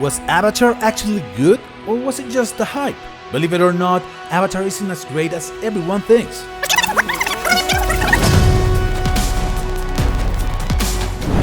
Was Avatar actually good, or was it just a hype? Believe it or not, Avatar isn't as great as everyone thinks.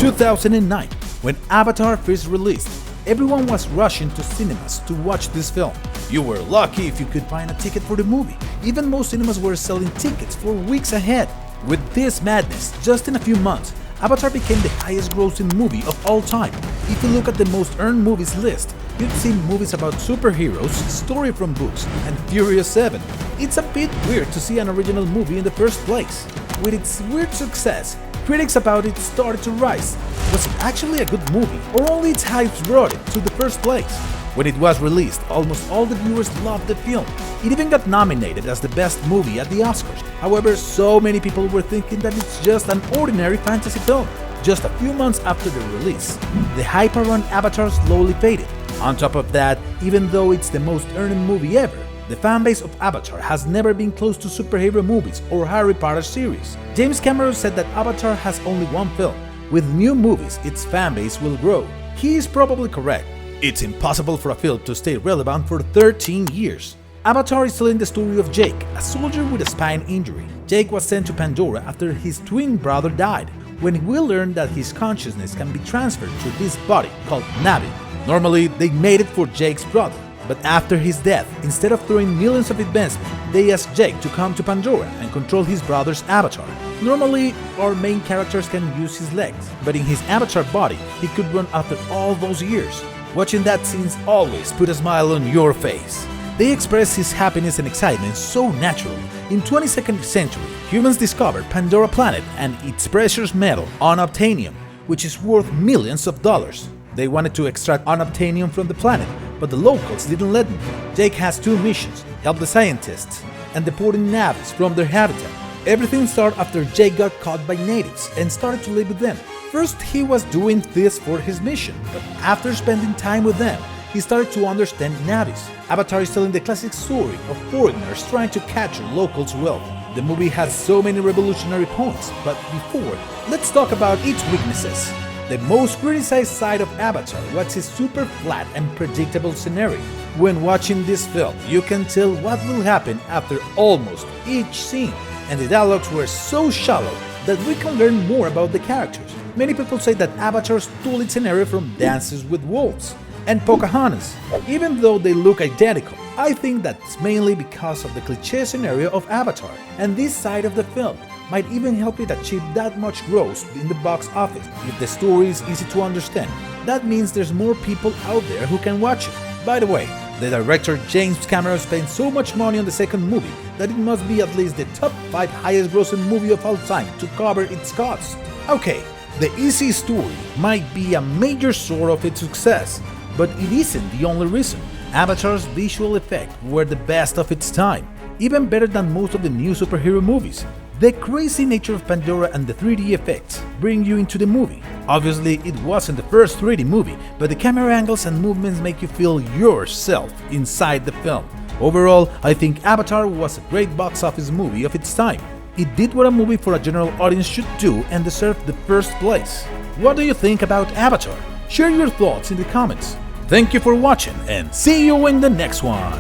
2009, when Avatar first released, everyone was rushing to cinemas to watch this film. You were lucky if you could find a ticket for the movie. Even most cinemas were selling tickets for weeks ahead. With this madness, just in a few months, Avatar became the highest grossing movie of all time. If you look at the most earned movies list, you'd see movies about superheroes, story from books, and Furious 7. It's a bit weird to see an original movie in the first place. With its weird success, critics about it started to rise. Was it actually a good movie, or only its hype brought it to the first place? When it was released, almost all the viewers loved the film. It even got nominated as the best movie at the Oscars. However, so many people were thinking that it's just an ordinary fantasy film. Just a few months after the release, the hype around Avatar slowly faded. On top of that, even though it's the most earning movie ever, the fanbase of Avatar has never been close to superhero movies or Harry Potter series. James Cameron said that Avatar has only one film. With new movies, its fanbase will grow. He is probably correct. It's impossible for a film to stay relevant for 13 years. Avatar is telling the story of Jake, a soldier with a spine injury. Jake was sent to Pandora after his twin brother died, when he will learn that his consciousness can be transferred to this body called Navi. Normally, they made it for Jake's brother, but after his death, instead of throwing millions of investment, they asked Jake to come to Pandora and control his brother's avatar. Normally, our main characters can use his legs, but in his avatar body, he could run after all those years. Watching that scene always put a smile on your face. They express his happiness and excitement so naturally. In 22nd century, humans discovered Pandora planet and its precious metal, unobtainium, which is worth millions of dollars. They wanted to extract unobtainium from the planet, but the locals didn't let them. Jake has two missions: help the scientists and deporting Navis from their habitat. Everything started after Jake got caught by natives and started to live with them. First, he was doing this for his mission, but after spending time with them, he started to understand Navis. Avatar is telling the classic story of foreigners trying to capture locals' wealth. The movie has so many revolutionary points, but before, let's talk about its weaknesses. The most criticized side of Avatar was its super flat and predictable scenario. When watching this film, you can tell what will happen after almost each scene, and the dialogues were so shallow that we can learn more about the characters. Many people say that Avatar stole its scenario from Dances with Wolves and Pocahontas. Even though they look identical, I think that's mainly because of the cliché scenario of Avatar, and this side of the film might even help it achieve that much gross in the box office. If the story is easy to understand, that means there's more people out there who can watch it. By the way, the director James Cameron spent so much money on the second movie that it must be at least the top 5 highest grossing movie of all time to cover its costs. Okay, the easy story might be a major source of its success, but it isn't the only reason. Avatar's visual effects were the best of its time, even better than most of the new superhero movies. The crazy nature of Pandora and the 3D effects bring you into the movie. Obviously, it wasn't the first 3D movie, but the camera angles and movements make you feel yourself inside the film. Overall, I think Avatar was a great box office movie of its time. It did what a movie for a general audience should do and deserved the first place. What do you think about Avatar? Share your thoughts in the comments. Thank you for watching and see you in the next one!